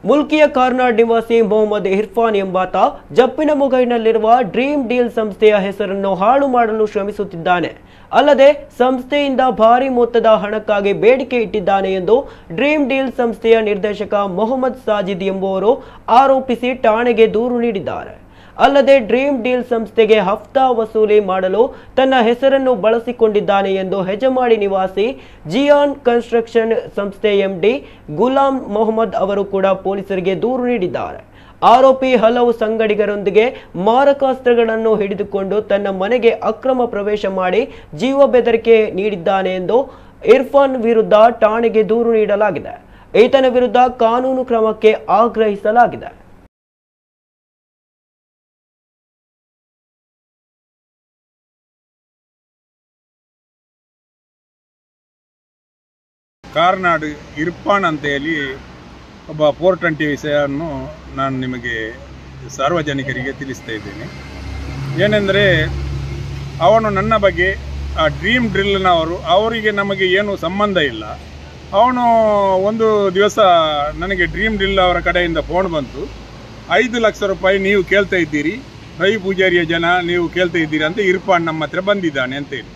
ಮುಲ್ಕಿಯ ಕಾರ್ನಾಡ್ ನಿವಾಸಿ ಮೊಹಮ್ಮದ್ ಇರ್ಫಾನ್ ಎಂಬಾತ ಜಪ್ಪಿನಮೊಗೈನಲ್ಲಿರುವ dream deal ಸಂಸ್ಥೆಯ ಹೆಸರನ್ನು ಹಾಳು ಮಾಡಲು ಶ್ರಮಿಸುತ್ತಿದ್ದಾನೆ. ಅಲ್ಲದೆ ಸಂಸ್ಥೆಯಿಂದ ಭಾರಿ ಮೊತ್ತದ ಹಣಕ್ಕಾಗಿ ಬೇಡಿಕೆ ಇಟ್ಟಿದ್ದಾನೆ ಎಂದು ಡ್ರೀಮ್ ಡೀಲ್ ಸಂಸ್ಥೆಯ ನಿರ್ದೇಶಕ ಮೊಹಮ್ಮದ್ ಸಾಜಿದ್ ಎಂಬುವರು ಆರೋಪಿಸಿ ಠಾಣೆಗೆ ದೂರು ನೀಡಿದ್ದಾರೆ. ಅಲ್ಲದೆ ಡ್ರೀಮ್ ಡೀಲ್ ಸಂಸ್ಥೆಗೆ ಹಫ್ತಾ ವಸೂಲಿ ಮಾಡಲು ತನ್ನ ಹೆಸರನ್ನು ಬಳಸಿಕೊಂಡಿದ್ದಾನೆ ಎಂದು ಹೆಜಮಾಡಿ ನಿವಾಸಿ ಜಿಯಾನ್ ಕನ್ಸ್ಟ್ರಕ್ಷನ್ ಸಂಸ್ಥೆ ಎಂಡಿ ಗುಲಾಂ ಮೊಹಮ್ಮದ್ ಅವರು ಕೂಡ ಪೊಲೀಸರಿಗೆ ದೂರು ನೀಡಿದ್ದಾರೆ. ಆರೋಪಿ ಹಲವು ಸಂಗಡಿಗರೊಂದಿಗೆ ಮಾರಕಾಸ್ತ್ರಗಳನ್ನು ಹಿಡಿದುಕೊಂಡು ತನ್ನ ಮನೆಗೆ ಅಕ್ರಮ ಪ್ರವೇಶ ಮಾಡಿ ಜೀವ ಬೆದರಿಕೆ ನೀಡಿದ್ದಾನೆ ಎಂದು ಇರ್ಫಾನ್ ವಿರುದ್ಧ ಠಾಣೆಗೆ ದೂರು ನೀಡಲಾಗಿದೆ. ಈತನ ವಿರುದ್ಧ ಕಾನೂನು ಕ್ರಮಕ್ಕೆ ಆಗ್ರಹಿಸಲಾಗಿದೆ. ಕಾರ್ನಾಡ್ ಇರ್ಫಾನ್ ಅಂತ ಹೇಳಿ ಒಬ್ಬ 420 ವಿಷಯವನ್ನು ನಾನು ನಿಮಗೆ ಸಾರ್ವಜನಿಕರಿಗೆ ತಿಳಿಸ್ತಾ ಇದ್ದೇನೆ. ಏನೆಂದರೆ ಅವನು ನನ್ನ ಬಗ್ಗೆ ಆ ಡ್ರೀಮ್ ಡ್ರಿಲ್ನವರು ಅವರಿಗೆ ನಮಗೆ ಏನು ಸಂಬಂಧ ಇಲ್ಲ. ಅವನು ಒಂದು ದಿವಸ ನನಗೆ ಡ್ರೀಮ್ ಡ್ರಿಲ್ ಅವರ ಕಡೆಯಿಂದ ಫೋನ್ ಬಂತು, 5 ಲಕ್ಷ ರೂಪಾಯಿ ನೀವು ಕೇಳ್ತಾ ಇದ್ದೀರಿ, ರವಿ ಪೂಜಾರಿಯ ಜನ ನೀವು ಕೇಳ್ತಾ ಇದ್ದೀರಿ ಅಂತ ಇರ್ಫಾನ್ ನಮ್ಮ ಹತ್ರ ಬಂದಿದ್ದಾನೆ ಅಂತೇಳಿ.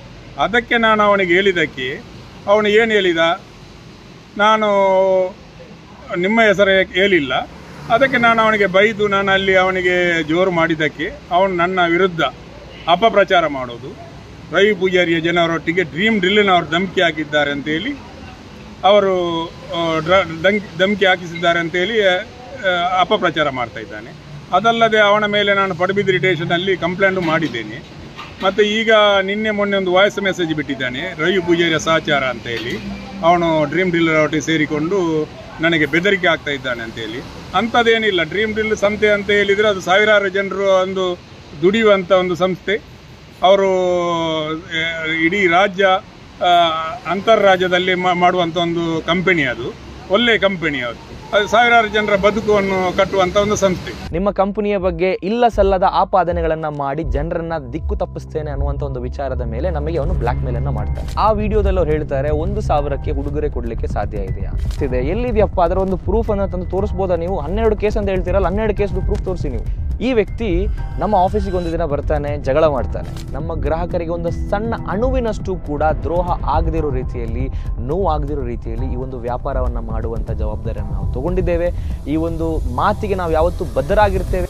ಅದಕ್ಕೆ ನಾನು ಅವನಿಗೆ ಹೇಳಿದ್ದಕ್ಕೆ ಅವನು ಏನು ಹೇಳಿದ, ನಾನು ನಿಮ್ಮ ಹೆಸರೇ ಹೇಳಿಲ್ಲ. ಅದಕ್ಕೆ ನಾನು ಅವನಿಗೆ ಬೈದು ನಾನು ಅಲ್ಲಿ ಅವನಿಗೆ ಜೋರು ಮಾಡಿದ್ದಕ್ಕೆ ಅವನು ನನ್ನ ವಿರುದ್ಧ ಅಪಪ್ರಚಾರ ಮಾಡೋದು, ರವಿ ಪೂಜಾರಿಯ ಜನರೊಟ್ಟಿಗೆ ಡ್ರೀಮ್ ಡ್ರಿಲ್ಲಿನವರು ಧಮಕಿ ಹಾಕಿದ್ದಾರೆ ಅಂತೇಳಿ ಅವರು ಧಮಕಿ ಹಾಕಿಸಿದ್ದಾರೆ ಅಂತೇಳಿ ಅಪಪ್ರಚಾರ ಮಾಡ್ತಾ ಇದ್ದಾನೆ. ಅದಲ್ಲದೆ ಅವನ ಮೇಲೆ ನಾನು ಪಡುಬಿದ್ರಿ ಸ್ಟೇಷನಲ್ಲಿ ಕಂಪ್ಲೇಂಟು ಮಾಡಿದ್ದೇನೆ. ಮತ್ತು ಈಗ ನಿನ್ನೆ ಮೊನ್ನೆ ಒಂದು ವಾಯ್ಸ್ ಮೆಸೇಜ್ ಬಿಟ್ಟಿದ್ದಾನೆ, ರವಿ ಪೂಜಾರಿಯ ಸಹಚಾರ ಅಂತೇಳಿ ಅವನು ಡ್ರೀಮ್ ಡ್ರಿಲ್ಲರ್ ಒಟ್ಟಿಗೆ ಸೇರಿಕೊಂಡು ನನಗೆ ಬೆದರಿಕೆ ಆಗ್ತಾ ಇದ್ದಾನೆ ಅಂತೇಳಿ. ಅಂಥದ್ದೇನಿಲ್ಲ. ಡ್ರೀಮ್ ಡ್ರಿಲ್ ಸಂಸ್ಥೆ ಅಂತ ಹೇಳಿದರೆ ಅದು ಸಾವಿರಾರು ಜನರು ಒಂದು ದುಡಿಯುವಂಥ ಒಂದು ಸಂಸ್ಥೆ. ಅವರು ಇಡೀ ರಾಜ್ಯ ಅಂತರ್ರಾಜ್ಯದಲ್ಲಿ ಮಾಡುವಂಥ ಒಂದು ಕಂಪನಿ, ಅದು ಒಳ್ಳೆಯ ಕಂಪನಿ. ಅದು ಸಾವಿರಾರು ಜನರ ಬದುಕನ್ನು ಕಟ್ಟುವಂಥ ಒಂದು ಸಂಸ್ಥೆ. ನಿಮ್ಮ ಕಂಪನಿಯ ಬಗ್ಗೆ ಇಲ್ಲ ಸಲ್ಲದ ಆಪಾದನೆಗಳನ್ನು ಮಾಡಿ ಜನರನ್ನ ದಿಕ್ಕು ತಪ್ಪಿಸ್ತೇನೆ ಅನ್ನುವಂಥ ಒಂದು ವಿಚಾರದ ಮೇಲೆ ನಮಗೆ ಅವನು ಬ್ಲ್ಯಾಕ್ ಮೇಲ್ ಅನ್ನು ಮಾಡ್ತಾರೆ. ಆ ವಿಡಿಯೋದಲ್ಲಿ ಅವ್ರು ಹೇಳ್ತಾರೆ 1,000ಕ್ಕೆ ಉಡುಗೊರೆ ಕೊಡಲಿಕ್ಕೆ ಸಾಧ್ಯ ಇದೆಯಾ ಇದೆ. ಎಲ್ಲಿದೆಯಪ್ಪ ಅದರ ಒಂದು ಪ್ರೂಫ್ ಅನ್ನು ತಂದು ತೋರಿಸ್ಬೋದಾ ನೀವು? 12 ಕೇಸ್ ಅಂತ ಹೇಳ್ತೀರಲ್ಲ, 12 ಕೇಸ್ದು ಪ್ರೂಫ್ ತೋರಿಸಿ ನೀವು. ಈ ವ್ಯಕ್ತಿ ನಮ್ಮ ಆಫೀಸಿಗೆ ಒಂದು ದಿನ ಬರ್ತಾನೆ, ಜಗಳ ಮಾಡ್ತಾನೆ. ನಮ್ಮ ಗ್ರಾಹಕರಿಗೆ ಒಂದು ಸಣ್ಣ ಅಣುವಿನಷ್ಟು ಕೂಡ ದ್ರೋಹ ಆಗದಿರೋ ರೀತಿಯಲ್ಲಿ, ನೋವು ಆಗದಿರೋ ರೀತಿಯಲ್ಲಿ ಈ ಒಂದು ವ್ಯಾಪಾರವನ್ನು ಮಾಡುವಂಥ ಜವಾಬ್ದಾರಿಯನ್ನು ನಾವು ತಗೊಂಡಿದ್ದೇವೆ. ಈ ಒಂದು ಮಾತಿಗೆ ನಾವು ಯಾವತ್ತೂ ಬದ್ಧರಾಗಿರ್ತೇವೆ.